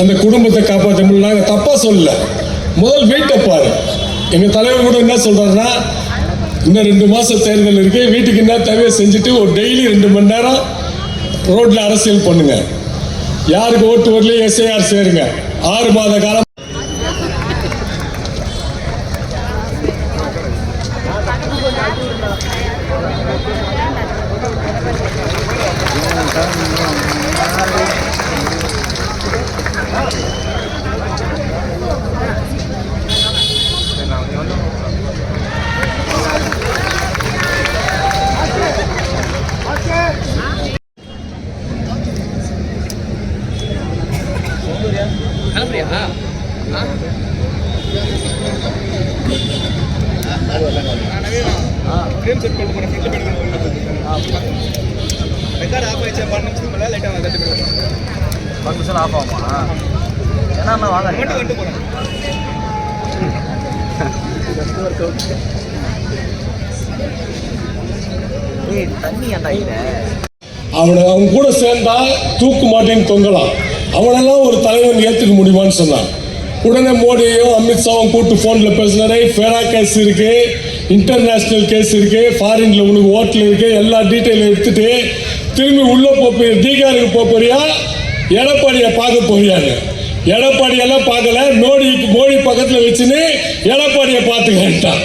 அந்த குடும்பத்தை காப்பாற்ற முடியல. நாங்கள் தப்பாக சொல்லல, முதல் வெயிட்டை பாரு. எங்கள் தலைவர் கூட என்ன சொல்கிறாருன்னா, இன்னும் 2 மாதம் தேர்தல் இருக்கு, வீட்டுக்கு என்ன தேவையை செஞ்சுட்டு ஒரு டெய்லி 2 மணி நேரம் ரோட்டில் அரசியல் பண்ணுங்க. யாருக்கு ஓட்டு வரலையே எஸ்ஐஆர் சேருங்க. 6 மாத காலம் அவங்க கூட சேர்ந்தா தூக்கு மாட்டேன்னு தொங்கலாம். அவனெல்லாம் ஒரு தலைவன் ஏற்றுக்க முடியுமான்னு சொன்னான். உடனே மோடியையும் அமித்ஷாவும் கூட்டு போன்ல பேசினாரே, ஃபெரா கேஸ் இருக்கு, இன்டர்நேஷனல் கேஸ் இருக்கு, ஃபாரின்ல உனக்கு ஓட்டில் இருக்கு, எல்லா டீட்டெயிலும் எடுத்துட்டு திரும்பி உள்ள போறியா, தீகாருக்கு போறியா, எடப்பாடியை பார்க்க போறியான்னு. எடப்பாடியெல்லாம் பார்க்கல, மோடி பக்கத்தில் வச்சுன்னு எடப்பாடியை பார்த்துக்கிட்டான்.